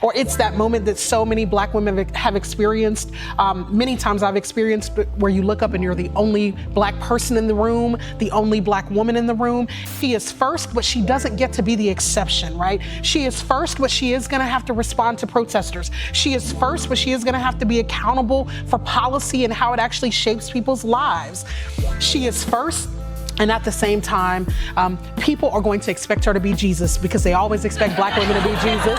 or it's that moment that so many Black women have experienced. Many times I've experienced where you look up and you're the only Black person in the room, the only Black woman in the room. She is first, but she doesn't get to be the exception, right? She is first, but she is gonna have to respond to protesters. She is first, but she is gonna have to be accountable for policy and how it actually shapes people's lives. She is first, and at the same time, people are going to expect her to be Jesus because they always expect Black women to be Jesus.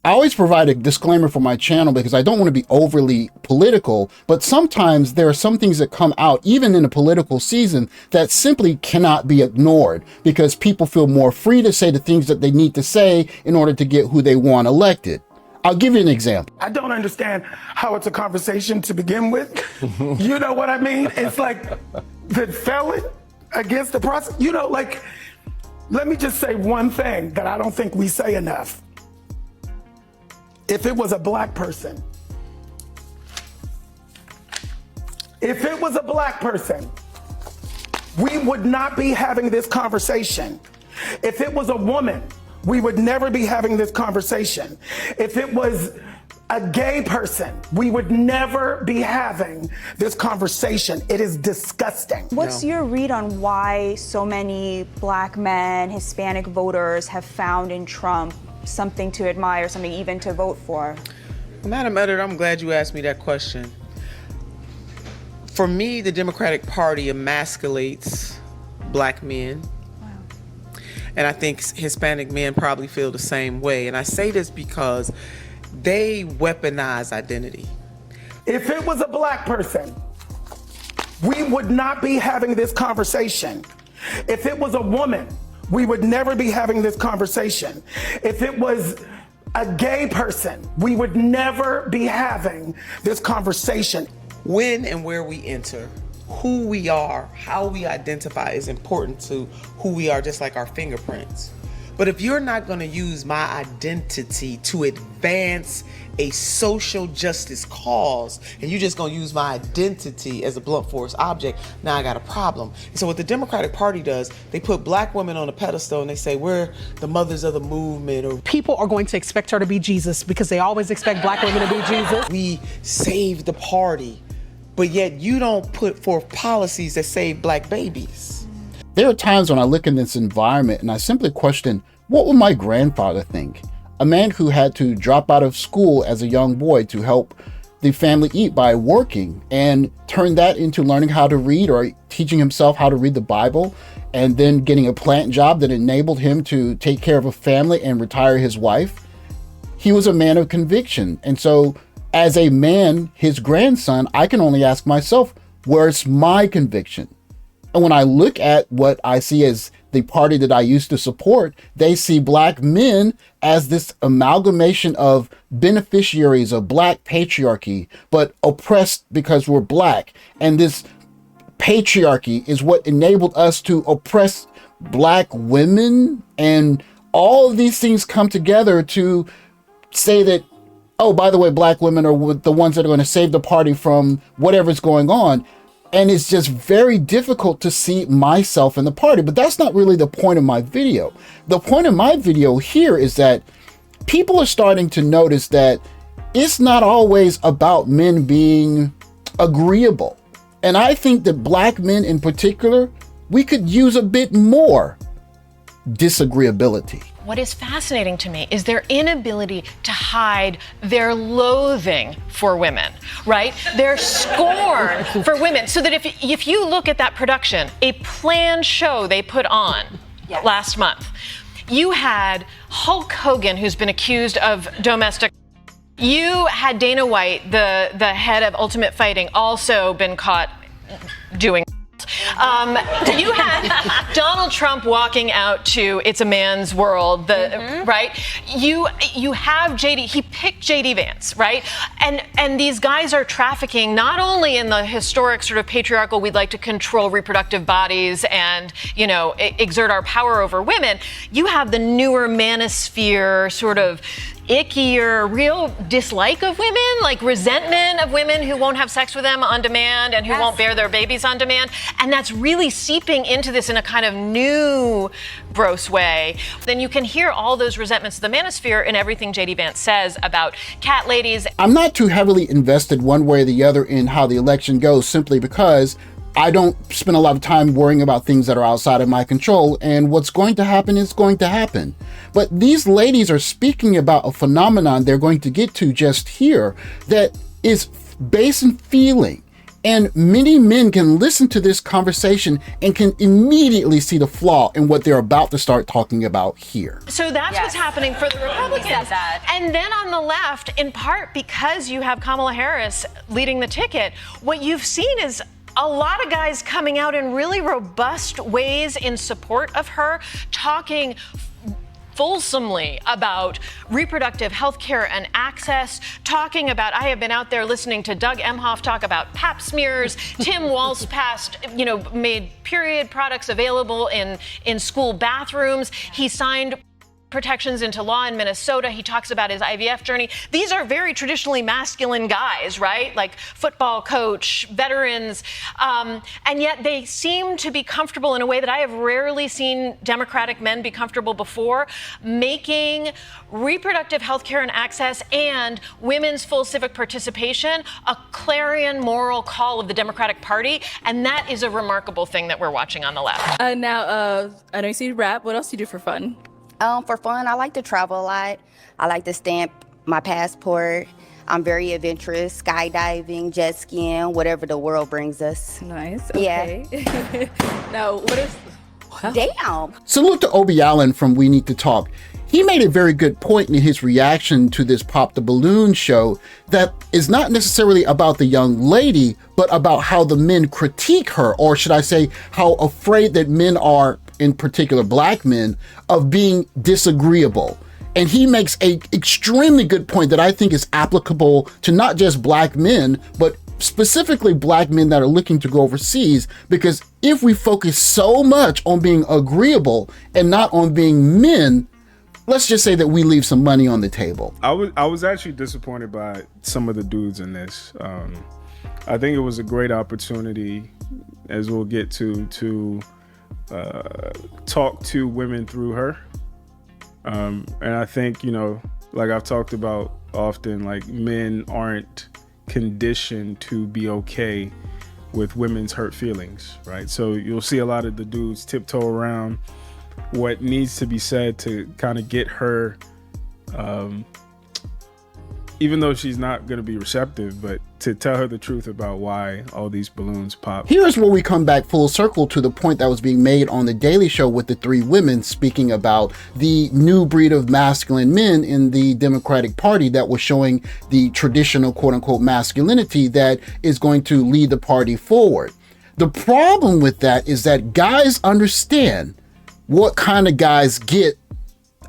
I always provide a disclaimer for my channel because I don't want to be overly political, but sometimes there are some things that come out, even in a political season, that simply cannot be ignored because people feel more free to say the things that they need to say in order to get who they want elected. I'll give you an example. I don't understand how it's a conversation to begin with. You know what I mean? It's like the felon against the prosecutor. You know, like, let me just say one thing that I don't think we say enough. If it was a Black person, we would not be having this conversation. If it was a woman, we would never be having this conversation. If it was a gay person, we would never be having this conversation. It is disgusting. What's your read on why so many Black men, Hispanic voters have found in Trump something to admire, something even to vote for? Madam Editor, I'm glad you asked me that question. For me, the Democratic Party emasculates Black men. And I think Hispanic men probably feel the same way. And I say this because they weaponize identity. If it was a Black person, we would not be having this conversation. If it was a woman, we would never be having this conversation. If it was a gay person, we would never be having this conversation. When and where we enter, who we are, how we identify is important to who we are, just like our fingerprints. But if you're not going to use my identity to advance a social justice cause, and you're just going to use my identity as a blunt force object, now I got a problem. And so what the Democratic Party does, they put Black women on a pedestal and they say, we're the mothers of the movement. Or people are going to expect her to be Jesus because they always expect Black women to be Jesus. We save the party, but yet you don't put forth policies that save Black babies. There are times when I look in this environment and I simply question, what would my grandfather think? A man who had to drop out of school as a young boy to help the family eat by working and turn that into learning how to read or teaching himself how to read the Bible, and then getting a plant job that enabled him to take care of a family and retire his wife. He was a man of conviction. And so as a man, his grandson, I can only ask myself, where's my conviction? And when I look at what I see as the party that I used to support, they see Black men as this amalgamation of beneficiaries of Black patriarchy, but oppressed because we're Black. And this patriarchy is what enabled us to oppress Black women. And all of these things come together to say that, oh, by the way, Black women are the ones that are going to save the party from whatever's going on. And it's just very difficult to see myself in the party. But that's not really the point of my video. The point of my video here is that people are starting to notice that it's not always about men being agreeable. And I think that Black men in particular, we could use a bit more disagreeability. What is fascinating to me is their inability to hide their loathing for women, right? Their scorn for women. So that if you look at that production, a planned show they put on last month, you had Hulk Hogan, who's been accused of domestic. You had Dana White, the head of Ultimate Fighting, also been caught doing. You had Donald Trump walking out to It's a Man's World, right? You have JD, he picked JD Vance, right? And these guys are trafficking not only in the historic sort of patriarchal, we'd like to control reproductive bodies and, you know, exert our power over women. You have the newer manosphere sort of ickier, real dislike of women, like resentment of women who won't have sex with them on demand and who won't bear their babies on demand. And that's really seeping into this in a kind of new, gross way. Then you can hear all those resentments of the manosphere in everything J.D. Vance says about cat ladies. I'm not too heavily invested one way or the other in how the election goes, simply because I don't spend a lot of time worrying about things that are outside of my control, and what's going to happen is going to happen. But these ladies are speaking about a phenomenon they're going to get to just here that is based in feeling. And many men can listen to this conversation and can immediately see the flaw in what they're about to start talking about here. So that's what's happening for the Republicans. And then on the left, in part because you have Kamala Harris leading the ticket, what you've seen is a lot of guys coming out in really robust ways in support of her, talking fulsomely about reproductive health care and access, talking about, I have been out there listening to Doug Emhoff talk about pap smears. Tim Walz made period products available in school bathrooms. He signed protections into law in Minnesota. He talks about his IVF journey. These are very traditionally masculine guys, right? Like football coach, veterans. And yet they seem to be comfortable in a way that I have rarely seen Democratic men be comfortable before, making reproductive health care and access and women's full civic participation a clarion moral call of the Democratic Party. And that is a remarkable thing that we're watching on the left. Now, I know you see rap. What else do you do for fun? For fun, I like to travel a lot. I like to stamp my passport. I'm very adventurous, skydiving, jet skiing, whatever the world brings us. Nice. Okay. Yeah. Now, what is... Wow. Damn. Salute to Obie Allen from We Need to Talk. He made a very good point in his reaction to this Pop the Balloon show that is not necessarily about the young lady, but about how the men critique her, or should I say, how afraid that men are, in particular black men, of being disagreeable. And he makes a extremely good point that I think is applicable to not just black men, but specifically black men that are looking to go overseas, because if we focus so much on being agreeable and not on being men, let's just say that we leave some money on the table. I was actually disappointed by some of the dudes in this. I think it was a great opportunity, as we'll get to talk to women through her. And I think, like I've talked about often, like men aren't conditioned to be okay with women's hurt feelings, right? So you'll see a lot of the dudes tiptoe around what needs to be said to kind of get her, even though she's not going to be receptive, but to tell her the truth about why all these balloons pop. Here's where we come back full circle to the point that was being made on The Daily Show with the three women speaking about the new breed of masculine men in the Democratic Party that was showing the traditional quote unquote masculinity that is going to lead the party forward. The problem with that is that guys understand what kind of guys get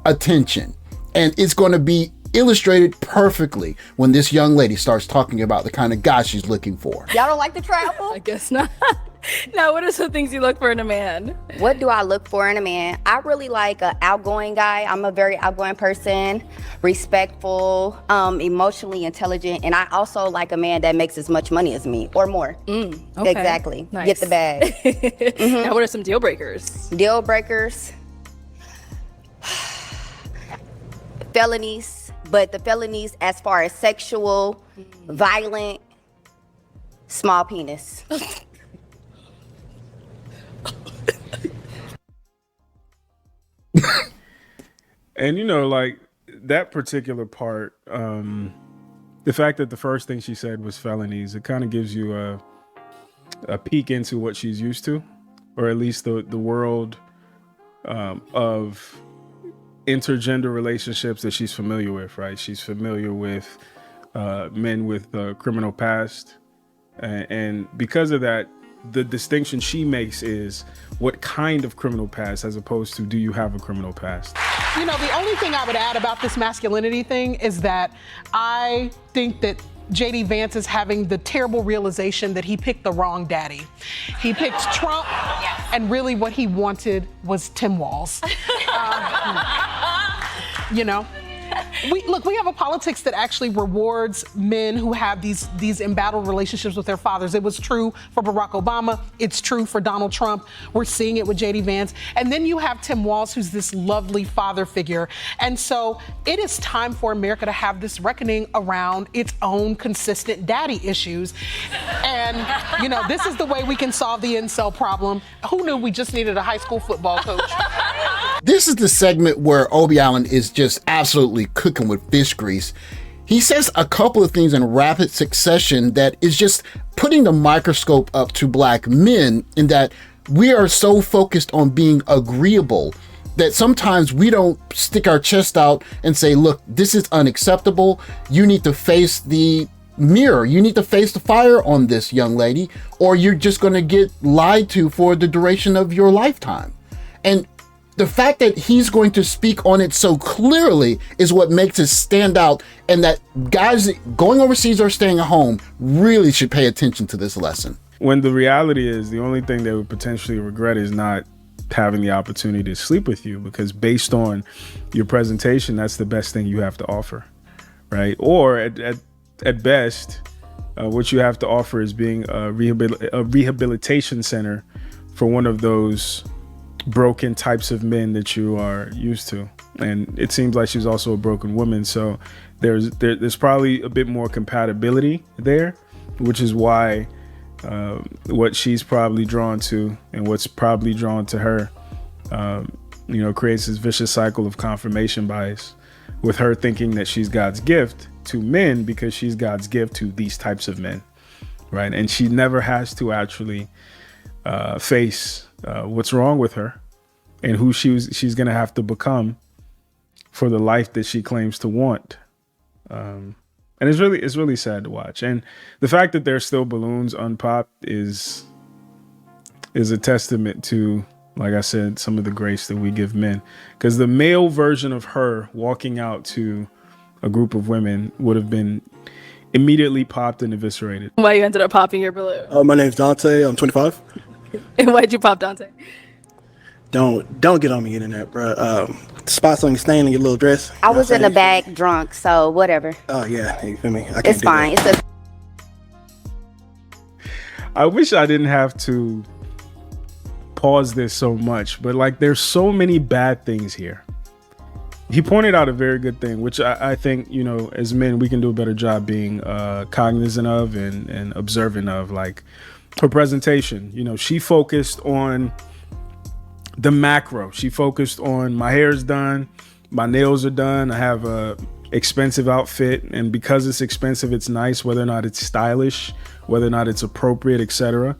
attention, and it's going to be illustrated perfectly when this young lady starts talking about the kind of guy she's looking for. Y'all don't like to travel? I guess not. Now, what are some things you look for in a man? What do I look for in a man? I really like an outgoing guy. I'm a very outgoing person, respectful, emotionally intelligent, and I also like a man that makes as much money as me or more. Okay. Exactly. Nice. Get the bag. Now, what are some deal breakers? Deal breakers. Felonies. But the felonies as far as sexual, violent, small penis. And like that particular part, the fact that the first thing she said was felonies, it kind of gives you a peek into what she's used to, or at least the world of intergender relationships that she's familiar with, right? She's familiar with men with a criminal past. And because of that, the distinction she makes is what kind of criminal past, as opposed to do you have a criminal past? The only thing I would add about this masculinity thing is that I think that J.D. Vance is having the terrible realization that he picked the wrong daddy. He picked Trump, and really what he wanted was Tim Walz. we have a politics that actually rewards men who have these embattled relationships with their fathers. It was true for Barack Obama. It's true for Donald Trump. We're seeing it with J.D. Vance. And then you have Tim Walz, who's this lovely father figure. And so it is time for America to have this reckoning around its own consistent daddy issues. And, you know, this is the way we can solve the incel problem. Who knew we just needed a high school football coach? This is the segment where Obi Allen is just absolutely cooking with fish grease. He says a couple of things in rapid succession that is just putting the microscope up to black men, in that we are so focused on being agreeable that sometimes we don't stick our chest out and say, look, this is unacceptable. You need to face the mirror. You need to face the fire on this, young lady, or you're just going to get lied to for the duration of your lifetime. And the fact that he's going to speak on it so clearly is what makes it stand out, and that guys going overseas or staying at home really should pay attention to this lesson. When the reality is, the only thing they would potentially regret is not having the opportunity to sleep with you, because based on your presentation, that's the best thing you have to offer, right? Or at best, what you have to offer is being a rehabilitation center for one of those broken types of men that you are used to. And it seems like she's also a broken woman, so there's probably a bit more compatibility there, which is why what she's probably drawn to and what's probably drawn to her creates this vicious cycle of confirmation bias, with her thinking that she's God's gift to men because she's God's gift to these types of men, right? And she never has to actually face what's wrong with her and who she's going to have to become for the life that she claims to want. And it's really sad to watch. And the fact that there's still balloons unpopped is a testament to, like I said, some of the grace that we give men. Because the male version of her walking out to a group of women would have been immediately popped and eviscerated. Why you ended up popping your balloon? My name's Dante. I'm 25. And why'd you pop Dante? Don't get on me internet, bro. Spots on your stain in your little dress. I was in the back drunk, so whatever. Oh yeah, you feel me? It's fine. I wish I didn't have to pause this so much, but like, there's so many bad things here. He pointed out a very good thing, which I think, as men, we can do a better job being cognizant of and observant of. Like, her presentation, she focused on the macro. She focused on, my hair's done, my nails are done, I have a expensive outfit, and because it's expensive, it's nice, whether or not it's stylish, whether or not it's appropriate, etc.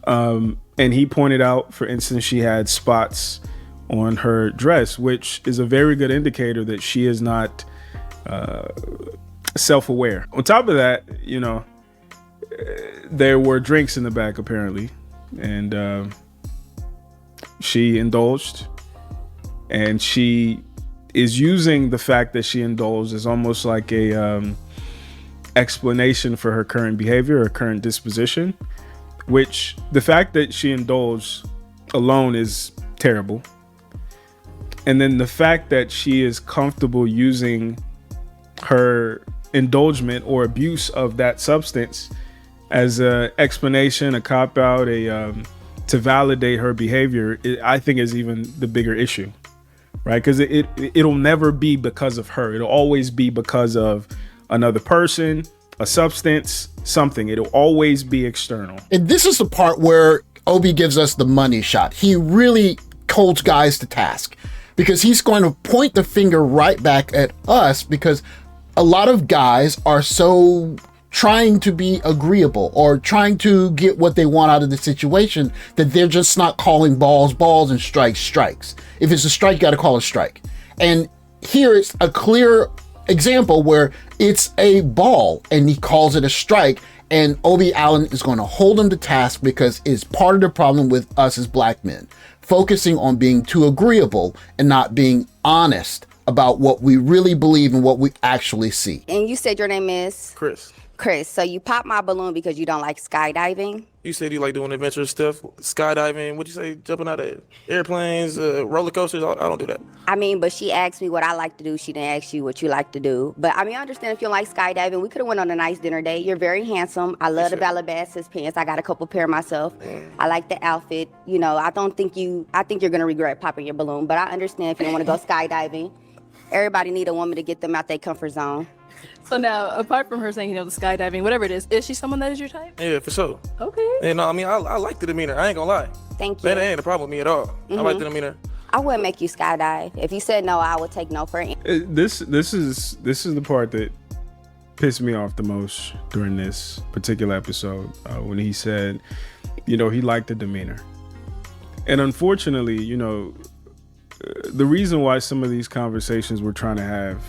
And he pointed out, for instance, she had spots on her dress, which is a very good indicator that she is not self-aware. On top of that, there were drinks in the back apparently, and she indulged, and she is using the fact that she indulged as almost like a explanation for her current behavior or current disposition, which the fact that she indulged alone is terrible. And then the fact that she is comfortable using her indulgence or abuse of that substance as an explanation, a cop-out, to validate her behavior, I think is even the bigger issue, right? Because it'll never be because of her. It'll always be because of another person, a substance, something. It'll always be external. And this is the part where Obi gives us the money shot. He really holds guys to task, because he's going to point the finger right back at us, because a lot of guys are so trying to be agreeable or trying to get what they want out of the situation that they're just not calling balls balls and strikes strikes. If it's a strike, you got to call a strike. And here it's a clear example where it's a ball and he calls it a strike, and Obi Allen is going to hold him to task because it's part of the problem with us as black men, focusing on being too agreeable and not being honest about what we really believe and what we actually see. And you said your name is? Chris. Chris, so you pop my balloon because you don't like skydiving? You said you like doing adventurous stuff, skydiving. What'd you say? Jumping out of airplanes, roller coasters. I don't do that. I mean, but she asked me what I like to do. She didn't ask you what you like to do. But I mean, I understand if you don't like skydiving. We could have went on a nice dinner date. You're very handsome. I love the Calabasas pants. I got a couple pair myself. I like the outfit. You know, I think you're gonna regret popping your balloon. But I understand if you don't want to go skydiving. Everybody need a woman to get them out their comfort zone. So now, apart from her saying, the skydiving, whatever it is she someone that is your type? Yeah, for sure. Okay. And I mean, I like the demeanor. I ain't gonna lie. Thank you. That ain't a problem with me at all. I like the demeanor. I wouldn't make you skydive. If you said no, I would take no for an answer. This is the part that pissed me off the most during this particular episode, when he said, he liked the demeanor. And unfortunately, the reason why some of these conversations we're trying to have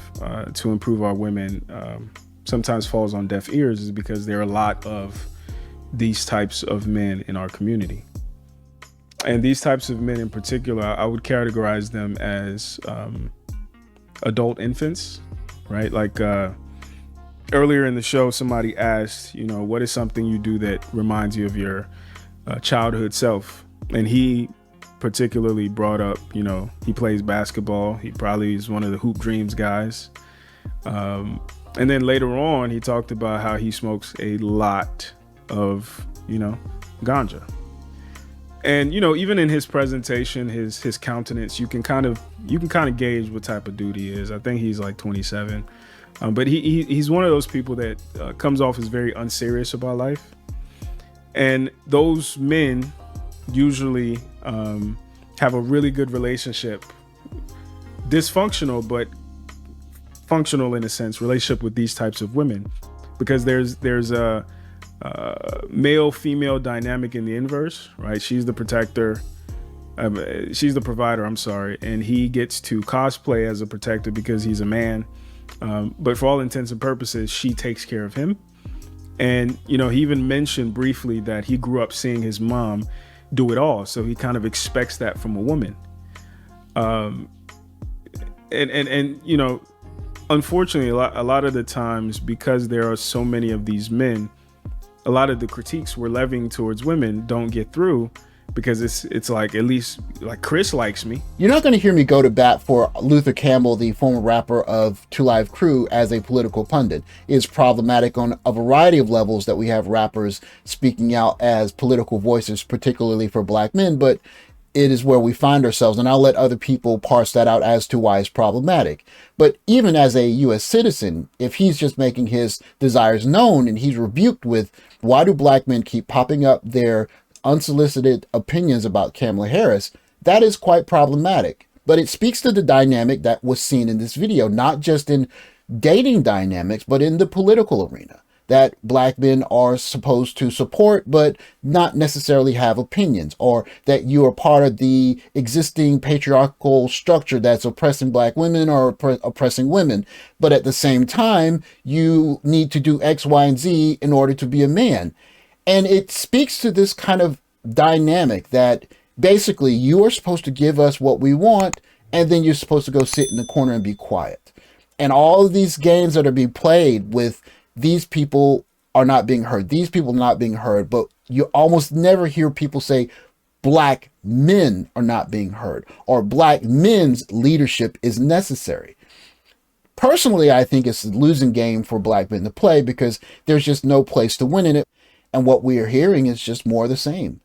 to improve our women sometimes falls on deaf ears is because there are a lot of these types of men in our community. And these types of men in particular, I would categorize them as adult infants, right? Like earlier in the show, somebody asked, what is something you do that reminds you of your childhood self? And he particularly brought up, he plays basketball. He probably is one of the Hoop Dreams guys. And then later on, he talked about how he smokes a lot of, ganja. And, even in his presentation, his countenance, you can kind of gauge what type of dude he is. I think he's like 27. But he's one of those people that comes off as very unserious about life. And those men usually have a really good relationship, dysfunctional but functional in a sense, relationship with these types of women, because there's a male-female dynamic in the inverse, right? She's the protector, she's the provider, I'm sorry, and he gets to cosplay as a protector because he's a man, but for all intents and purposes, she takes care of him. And he even mentioned briefly that he grew up seeing his mom do it all, so he kind of expects that from a woman. And unfortunately, a lot of the times, because there are so many of these men, a lot of the critiques we're levying towards women don't get through because it's like, at least like Chris likes me. You're not going to hear me go to bat for Luther Campbell, the former rapper of Two Live Crew, as a political pundit. It's problematic on a variety of levels that we have rappers speaking out as political voices, particularly for black men, but it is where we find ourselves, and I'll let other people parse that out as to why it's problematic. But even as a U.S. citizen, if he's just making his desires known and he's rebuked with, why do black men keep popping up their unsolicited opinions about Kamala Harris, that is quite problematic. But it speaks to the dynamic that was seen in this video, not just in dating dynamics, but in the political arena, that black men are supposed to support, but not necessarily have opinions, or that you are part of the existing patriarchal structure that's oppressing black women or oppressing women. But at the same time, you need to do X, Y, and Z in order to be a man. And it speaks to this kind of dynamic that basically you are supposed to give us what we want, and then you're supposed to go sit in the corner and be quiet. And all of these games that are being played with these people are not being heard. These people are not being heard, but you almost never hear people say black men are not being heard or black men's leadership is necessary. Personally, I think it's a losing game for black men to play because there's just no place to win in it. And what we are hearing is just more of the same.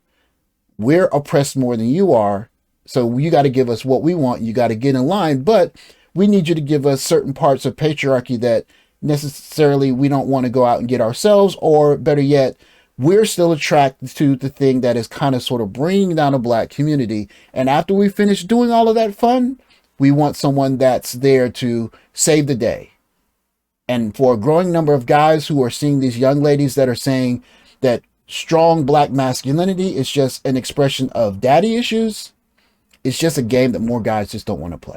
We're oppressed more than you are, so you got to give us what we want. You got to get in line, but we need you to give us certain parts of patriarchy that necessarily we don't want to go out and get ourselves, or better yet, we're still attracted to the thing that is kind of sort of bringing down a black community. And after we finish doing all of that fun, we want someone that's there to save the day. And for a growing number of guys who are seeing these young ladies that are saying that strong black masculinity is just an expression of daddy issues, it's just a game that more guys just don't want to play.